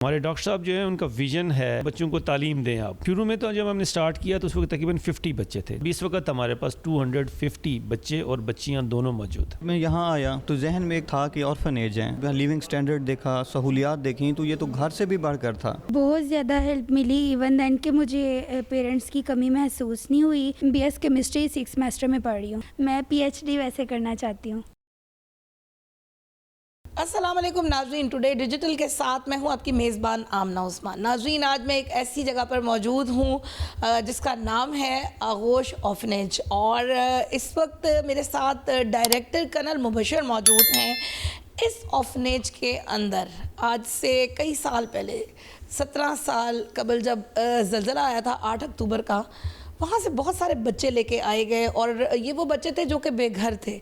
ہمارے ڈاکٹر صاحب جو ہیں ان کا ویژن ہے بچوں کو تعلیم دیں آپ. شروع میں تو جب ہم نے سٹارٹ کیا تو اس وقت تقریباً 50 بچے تھے. اس وقت ہمارے پاس 250 بچے اور بچیاں دونوں موجود ہیں. میں یہاں آیا تو ذہن میں ایک تھا کہ آرفنیج ہیں, لیونگ سٹینڈرڈ دیکھا, سہولیات دیکھیں تو یہ تو گھر سے بھی بڑھ کر تھا. بہت زیادہ ہیلپ ملی ایون دین کہ مجھے پیرنٹس کی کمی محسوس نہیں ہوئی. بی ایس کیمسٹری 6 سیمسٹر میں پڑھ رہی ہوں. میں پی ایچ ڈی ویسے کرنا چاہتی ہوں. السلام علیکم ناظرین, ٹوڈے ڈیجیٹل کے ساتھ میں ہوں آپ کی میزبان آمنہ عثمان. ناظرین, آج میں ایک ایسی جگہ پر موجود ہوں جس کا نام ہے آغوش آرفنیج, اور اس وقت میرے ساتھ ڈائریکٹر کرنل مبشر موجود ہیں. اس آرفنیج کے اندر آج سے کئی سال پہلے 17 سال قبل جب زلزلہ آیا تھا 8 اکتوبر کا, وہاں سے بہت سارے بچے لے کے آئے گئے, اور یہ وہ بچے تھے جو کہ بے گھر تھے,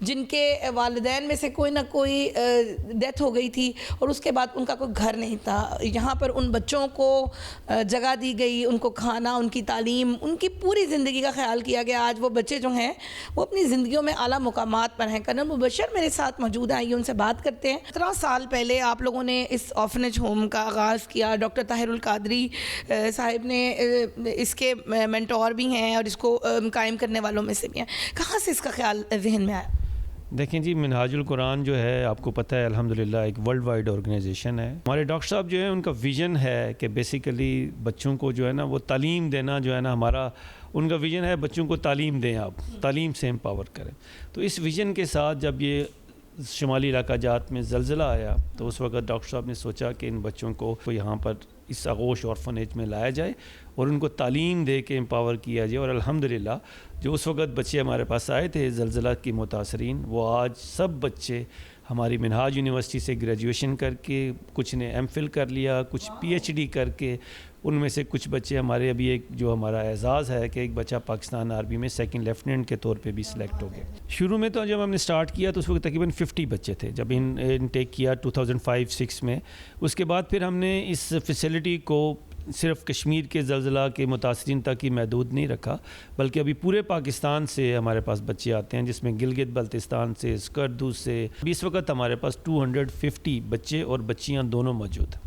جن کے والدین میں سے کوئی نہ کوئی ڈیتھ ہو گئی تھی اور اس کے بعد ان کا کوئی گھر نہیں تھا. یہاں پر ان بچوں کو جگہ دی گئی, ان کو کھانا, ان کی تعلیم, ان کی پوری زندگی کا خیال کیا گیا. آج وہ بچے جو ہیں وہ اپنی زندگیوں میں اعلیٰ مقامات پر ہیں. کرنل مبشر میرے ساتھ موجود ہیں, آئیے ان سے بات کرتے ہیں. 17 سال پہلے آپ لوگوں نے اس آرفنیج ہوم کا آغاز کیا. ڈاکٹر طاہر القادری صاحب نے اس کے مینٹور بھی ہیں اور اس کو قائم کرنے والوں میں سے بھی ہیں. کہاں سے اس کا خیال ذہن میں آیا؟ دیکھیں جی, منہاج القرآن جو ہے آپ کو پتہ ہے الحمدللہ ایک ورلڈ وائڈ آرگنائزیشن ہے. ہمارے ڈاکٹر صاحب جو ہیں ان کا ویژن ہے کہ بیسیکلی بچوں کو جو ہے نا وہ تعلیم دینا جو ہے نا, ہمارا ان کا ویژن ہے بچوں کو تعلیم دیں, آپ تعلیم سے امپاور کریں. تو اس ویژن کے ساتھ جب یہ شمالی علاقہ جات میں زلزلہ آیا تو اس وقت ڈاکٹر صاحب نے سوچا کہ ان بچوں کو یہاں پر اس آغوش آرفنیج میں لایا جائے اور ان کو تعلیم دے کے امپاور کیا جائے. اور الحمدللہ جو اس وقت بچے ہمارے پاس آئے تھے زلزلہ کی متاثرین, وہ آج سب بچے ہماری منہاج یونیورسٹی سے گریجویشن کر کے, کچھ نے ایم فل کر لیا, کچھ پی ایچ ڈی کر کے, ان میں سے کچھ بچے ہمارے ابھی ایک جو ہمارا اعزاز ہے کہ ایک بچہ پاکستان آرمی میں 2nd لیفٹیننٹ کے طور پہ بھی سلیکٹ ہو گیا. شروع میں تو جب ہم نے سٹارٹ کیا تو اس وقت تقریباً 50 بچے تھے جب انٹیک کیا 2005-06 میں. اس کے بعد پھر ہم نے اس فیسلٹی کو صرف کشمیر کے زلزلہ کے متاثرین تک ہی محدود نہیں رکھا, بلکہ ابھی پورے پاکستان سے ہمارے پاس بچے آتے ہیں, جس میں گلگت بلتستان سے, اسکردو سے. اس وقت ہمارے پاس 250 بچے اور بچیاں دونوں موجود ہیں.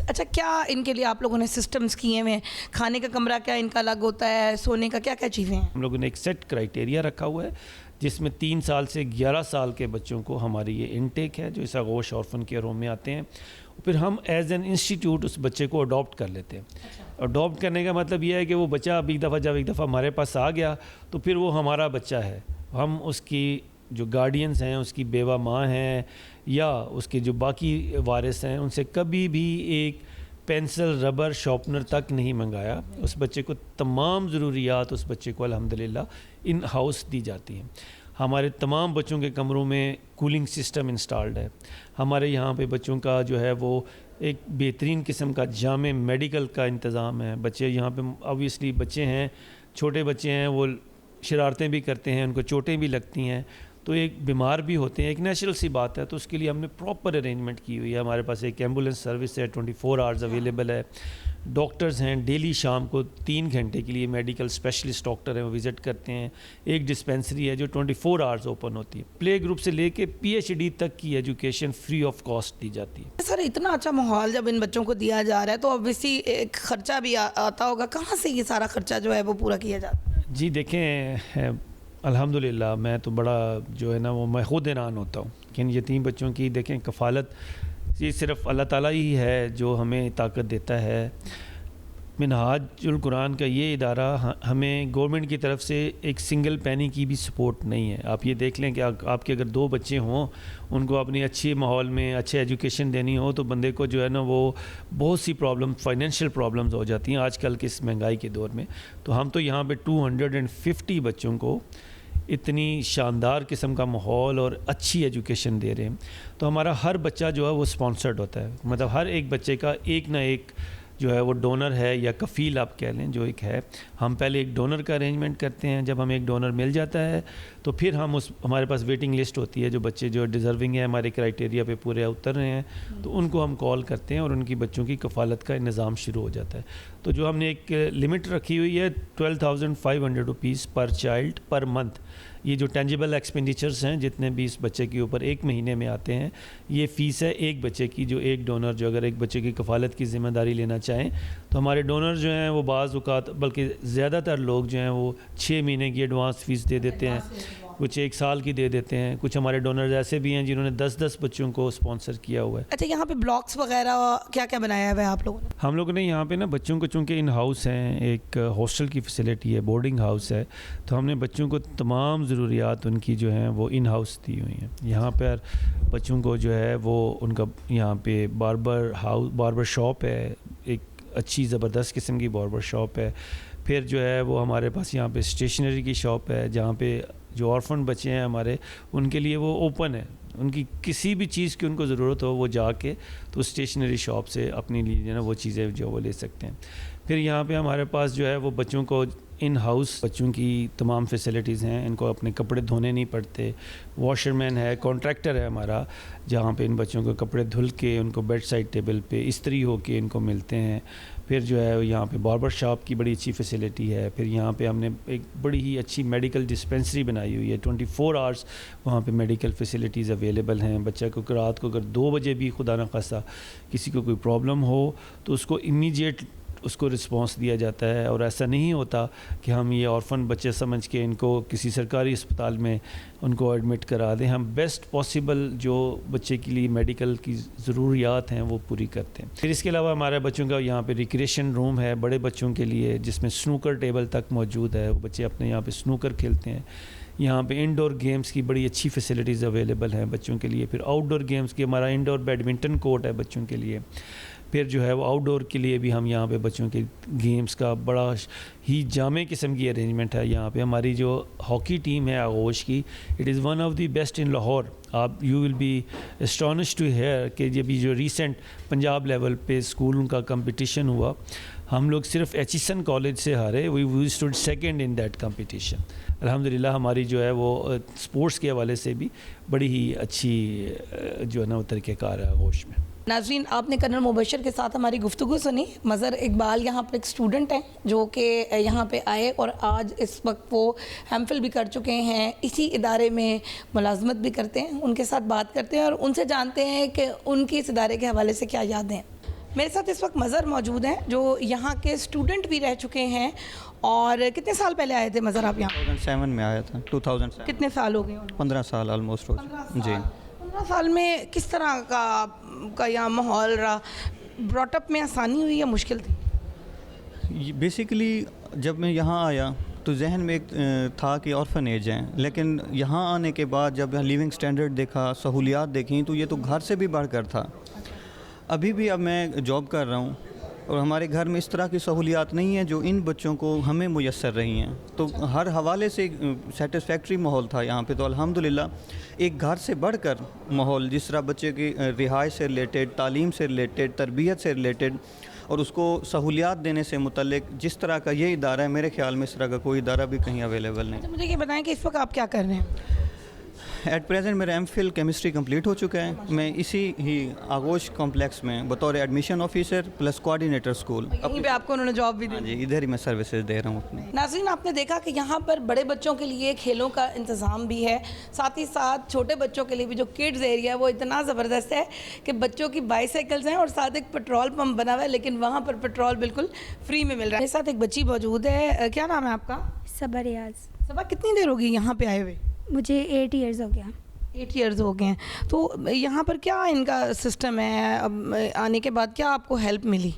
اچھا, کیا ان کے لیے آپ لوگوں نے سسٹمز کیے ہوئے ہیں؟ کھانے کا کمرہ کیا ان کا الگ ہوتا ہے, سونے کا کیا کیا چیزیں ہیں؟ ہم لوگوں نے ایک سیٹ کرائٹیریا رکھا ہوا ہے جس میں 3 سال سے 11 سال کے بچوں کو ہماری یہ انٹیک ہے جو اس آغوش آرفن کیئر ہوم میں آتے ہیں. پھر ہم ایز این انسٹیٹیوٹ اس بچے کو اڈاپٹ کر لیتے ہیں. اڈاپٹ کرنے کا مطلب یہ ہے کہ وہ بچہ اب ایک دفعہ ہمارے پاس آ گیا تو پھر وہ ہمارا بچہ ہے. ہم اس کی جو گارڈینز ہیں, اس کی بیوہ ماں ہیں یا اس کے جو باقی وارث ہیں, ان سے کبھی بھی ایک پینسل, ربر, شارپنر تک نہیں منگایا. اس بچے کو تمام ضروریات اس بچے کو الحمدللہ ان ہاؤس دی جاتی ہیں. ہمارے تمام بچوں کے کمروں میں کولنگ سسٹم انسٹالڈ ہے. ہمارے یہاں پہ بچوں کا جو ہے وہ ایک بہترین قسم کا جامع میڈیکل کا انتظام ہے. بچے یہاں پہ اویسلی بچے ہیں, چھوٹے بچے ہیں, وہ شرارتیں بھی کرتے ہیں, ان کو چوٹیں بھی لگتی ہیں, تو ایک بیمار بھی ہوتے ہیں, ایک نیچرل سی بات ہے. تو اس کے لیے ہم نے پراپر ارینجمنٹ کی ہوئی ہے. ہمارے پاس ایک ایمبولینس سروس ہے 24 آورز اویلیبل ہے. ڈاکٹرز ہیں, ڈیلی شام کو 3 گھنٹے کے لیے میڈیکل اسپیشلسٹ ڈاکٹر ہیں, وہ وزٹ کرتے ہیں. ایک ڈسپینسری ہے جو 24 آورز اوپن ہوتی ہے. پلے گروپ سے لے کے پی ایچ ڈی تک کی ایجوکیشن فری آف کاسٹ دی جاتی ہے. سر, اتنا اچھا ماحول جب ان بچوں کو دیا جا رہا ہے تو اوبیسلی ایک خرچہ بھی آتا ہوگا. کہاں سے یہ سارا خرچہ جو ہے وہ پورا کیا جاتا ہے؟ جی دیکھیں, الحمدللہ میں تو بڑا جو ہے نا وہ میں خود حیران ہوتا ہوں کہ ان یتیم بچوں کی دیکھیں کفالت یہ صرف اللہ تعالیٰ ہی ہے جو ہمیں طاقت دیتا ہے. منہاج القرآن کا یہ ادارہ ہمیں گورنمنٹ کی طرف سے ایک سنگل پینی کی بھی سپورٹ نہیں ہے. آپ یہ دیکھ لیں کہ آپ کے اگر 2 بچے ہوں, ان کو اپنی اچھی ماحول میں اچھے ایجوکیشن دینی ہو تو بندے کو جو ہے نا وہ بہت سی پرابلم, فائنینشیل پرابلمز ہو جاتی ہیں آج کل کے اس مہنگائی کے دور میں. تو ہم تو یہاں پہ 250 بچوں کو اتنی شاندار قسم کا ماحول اور اچھی ایجوکیشن دے رہے ہیں. تو ہمارا ہر بچہ جو ہے وہ سپانسرڈ ہوتا ہے, مطلب ہر ایک بچے کا ایک نہ ایک جو ہے وہ ڈونر ہے یا کفیل آپ کہہ لیں جو ایک ہے. ہم پہلے ایک ڈونر کا ارینجمنٹ کرتے ہیں. جب ہمیں ایک ڈونر مل جاتا ہے تو پھر ہم ہمارے پاس ویٹنگ لسٹ ہوتی ہے, جو بچے جو ڈیزرونگ ہیں, ہمارے کرائٹیریا پہ پورے اتر رہے ہیں, تو ان کو ہم کال کرتے ہیں اور ان کی بچوں کی کفالت کا نظام شروع ہو جاتا ہے. تو جو ہم نے ایک لمٹ رکھی ہوئی ہے 12,500 روپیز پر چائلڈ پر منتھ, یہ جو ٹینجیبل ایکسپینڈیچرز ہیں جتنے بھی اس بچے کے اوپر ایک مہینے میں آتے ہیں، یہ فیس ہے ایک بچے کی، جو ایک ڈونر جو اگر ایک بچے کی کفالت کی ذمہ داری لینا چاہیں تو ہمارے ڈونر جو ہیں وہ بعض اوقات بلکہ زیادہ تر لوگ جو ہیں وہ 6 مہینے کی ایڈوانس فیس دے دیتے ہیں، کچھ 1 سال کی دے دیتے ہیں، کچھ ہمارے ڈونرز ایسے بھی ہیں جنہوں نے 10 بچوں کو اسپانسر کیا ہوا ہے۔ اچھا، یہاں پہ بلاکس وغیرہ کیا کیا بنایا ہوا ہے آپ لوگوں نے؟ ہم لوگوں نے یہاں پہ نا بچوں کو چونکہ ان ہاؤس ہیں، ایک ہاسٹل کی فیسلٹی ہے، بورڈنگ ہاؤس ہے، تو ہم نے بچوں کو تمام ضروریات ان کی جو ہیں وہ ان ہاؤس دی ہوئی ہیں۔ یہاں پر بچوں کو جو ہے وہ ان کا یہاں پہ باربر شاپ ہے، ایک اچھی زبردست قسم کی باربر شاپ ہے، پھر جو ہے وہ ہمارے پاس یہاں پہ اسٹیشنری کی شاپ ہے جہاں پہ جو آرفن بچے ہیں ہمارے ان کے لیے وہ اوپن ہے، ان کی کسی بھی چیز کی ان کو ضرورت ہو وہ جا کے تو اسٹیشنری شاپ سے اپنے لیے جو ہے نا وہ چیزیں جو وہ لے سکتے ہیں۔ پھر یہاں پہ ہمارے پاس جو ہے وہ بچوں کو ان ہاؤس بچوں کی تمام فیسلٹیز ہیں، ان کو اپنے کپڑے دھونے نہیں پڑتے، واشر مین ہے، کانٹریکٹر ہے ہمارا جہاں پہ ان بچوں کو کپڑے دھل کے ان کو بیڈ سائڈ ٹیبل پہ استری ہو کے ان کو ملتے ہیں۔ پھر جو ہے یہاں پہ باربر شاپ کی بڑی اچھی فیسلٹی ہے۔ پھر یہاں پہ ہم نے ایک بڑی ہی اچھی میڈیکل ڈسپینسری بنائی ہوئی ہے، 24 آورس وہاں پہ میڈیکل فیسلٹیز اویلیبل ہیں۔ بچہ کو رات کو اگر 2 بجے بھی خدا نخواستہ کسی کو کوئی پرابلم ہو تو اس کو امیجیٹ اس کو رسپانس دیا جاتا ہے، اور ایسا نہیں ہوتا کہ ہم یہ آرفن بچے سمجھ کے ان کو کسی سرکاری اسپتال میں ان کو ایڈمٹ کرا دیں۔ ہم بیسٹ پاسبل جو بچے کے لیے میڈیکل کی ضروریات ہیں وہ پوری کرتے ہیں۔ پھر اس کے علاوہ ہمارے بچوں کا یہاں پہ ریکریشن روم ہے بڑے بچوں کے لیے، جس میں سنوکر ٹیبل تک موجود ہے، وہ بچے اپنے یہاں پہ سنوکر کھیلتے ہیں۔ یہاں پہ انڈور گیمز کی بڑی اچھی فیسلٹیز اویلیبل ہیں بچوں کے لیے۔ پھر آؤٹ ڈور گیمز کی ہمارا انڈور بیڈمنٹن کورٹ ہے بچوں کے لیے۔ پھر جو ہے وہ آؤٹ ڈور کے لیے بھی ہم یہاں پہ بچوں کے گیمز کا بڑا ہی جامع قسم کی ارینجمنٹ ہے۔ یہاں پہ ہماری جو ہاکی ٹیم ہے آغوش کی، it is one of the best in Lahore. آپ you will be astonished to hear کہ جب جو ریسنٹ پنجاب لیول پہ اسکول کا کمپٹیشن ہوا، ہم لوگ صرف ایچیسن کالج سے ہارے، we stood second in that competition. الحمدللہ ہماری جو ہے وہ اسپورٹس کے حوالے سے بھی بڑی ہی اچھی جو ہے نا وہ طریقہ کار ہے آغوش میں۔ ناظرین، آپ نے کرنل مبشر کے ساتھ ہماری گفتگو سنی۔ مظہر اقبال یہاں پر ایک اسٹوڈنٹ ہیں جو کہ یہاں پہ آئے اور آج اس وقت وہ ایم فل بھی کر چکے ہیں، اسی ادارے میں ملازمت بھی کرتے ہیں۔ ان کے ساتھ بات کرتے ہیں اور ان سے جانتے ہیں کہ ان کی اس ادارے کے حوالے سے کیا یادیں ہیں۔ میرے ساتھ اس وقت مظہر موجود ہیں جو یہاں کے اسٹوڈنٹ بھی رہ چکے ہیں۔ اور کتنے سال پہلے آئے تھے مظہر آپ یہاں؟ 2007 میں آیا تھا، 2007۔ کتنے سال ہو گئے؟ 15 سال آلموسٹ ہو گئے جی۔ 15 سال میں کس طرح کا یہاں ماحول رہا؟ براٹ اپ میں آسانی ہوئی یا مشکل تھی؟ بیسیکلی جب میں یہاں آیا تو ذہن میں ایک تھا کہ آرفن ایج ہیں، لیکن یہاں آنے کے بعد جب لیونگ سٹینڈرڈ دیکھا، سہولیات دیکھیں، تو یہ تو گھر سے بھی بڑھ کر تھا۔ ابھی بھی اب میں جاب کر رہا ہوں اور ہمارے گھر میں اس طرح کی سہولیات نہیں ہیں جو ان بچوں کو ہمیں میسر رہی ہیں، تو ہر حوالے سے سیٹسفیکٹری ماحول تھا یہاں پہ۔ تو الحمدللہ ایک گھر سے بڑھ کر ماحول، جس طرح بچے کی رہائش سے ریلیٹڈ، تعلیم سے ریلیٹڈ، تربیت سے ریلیٹڈ اور اس کو سہولیات دینے سے متعلق جس طرح کا یہ ادارہ ہے، میرے خیال میں اس طرح کا کوئی ادارہ بھی کہیں اویلیبل نہیں۔ مجھے یہ بتائیں کہ اس وقت آپ کیا کر رہے ہیں؟ ایٹ پریزنٹ میرا ایم فل کیمسٹری کمپلیٹ ہو چکا ہے۔ میں اسی ہی آغوش کمپلیکس میں بطور admission officer plus coordinator school, یہیں پہ آپ کو انہوں نے جاب بھی دی؟ جی ادھر ہی میں سروسز دے رہا ہوں اپنے۔ ناظرین، آپ نے دیکھا کہ یہاں پر بڑے بچوں کے لیے کھیلوں کا انتظام بھی ہے، ساتھ ہی ساتھ چھوٹے بچوں کے لیے بھی جو کڈز ایریا ہے وہ اتنا زبردست ہے کہ بچوں کی بائیسیکلز ہیں اور ساتھ ایک پیٹرول پمپ بنا ہوا ہے، لیکن وہاں پر پیٹرول بالکل فری میں مل رہا ہے۔ میرے ساتھ ایک بچی موجود ہے، کیا نام ہے آپ کا؟ صبا ریاض۔ صبا، کتنی دیر ہوگی یہاں پہ آئے ہوئے؟ مجھے 8 ایئرز ہو گیا۔ 8 ایئرز ہو گئے ہیں۔ تو یہاں پر کیا ان کا سسٹم ہے؟ اب آنے کے بعد کیا آپ کو ہیلپ ملی؟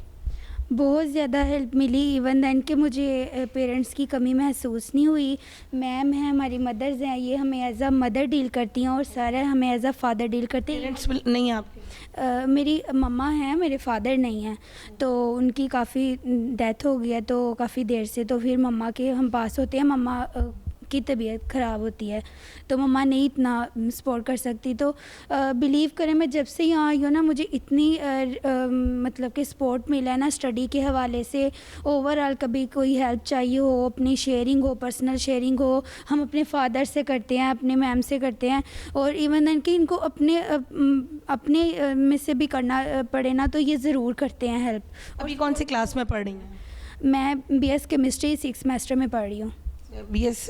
بہت زیادہ ہیلپ ملی، ایون دین کہ مجھے پیرنٹس کی کمی محسوس نہیں ہوئی۔ میم ہیں، ہماری مدرز ہیں، یہ ہمیں ایز اے مدر ڈیل کرتی ہیں اور سارا ہمیں ایز اے فادر ڈیل کرتے ہیں۔ پیرنٹس نہیں ہیں آپ کے؟ میری مما ہیں، میرے فادر نہیں ہیں، تو ان کی کافی ڈیتھ ہو گئی ہے تو کافی دیر سے، تو پھر مما کے ہم پاس ہوتے ہیں۔ مما کی طبیعت خراب ہوتی ہے تو مما نہیں اتنا سپورٹ کر سکتی، تو بلیو کریں میں جب سے یہاں آئی ہوں نا، مجھے اتنی مطلب کہ سپورٹ ملا ہے نا اسٹڈی کے حوالے سے۔ اوور آل کبھی کوئی ہیلپ چاہیے ہو، اپنی شیئرنگ ہو، پرسنل شیئرنگ ہو، ہم اپنے فادر سے کرتے ہیں، اپنے میم سے کرتے ہیں، اور ایون دین کہ ان کو اپنے میں سے بھی کرنا پڑے نا تو یہ ضرور کرتے ہیں ہیلپ۔ ابھی کون سی کلاس میں پڑھ رہی ہیں؟ میں BS کیمسٹری 6 سیمسٹر میں پڑھ رہی ہوں۔ BS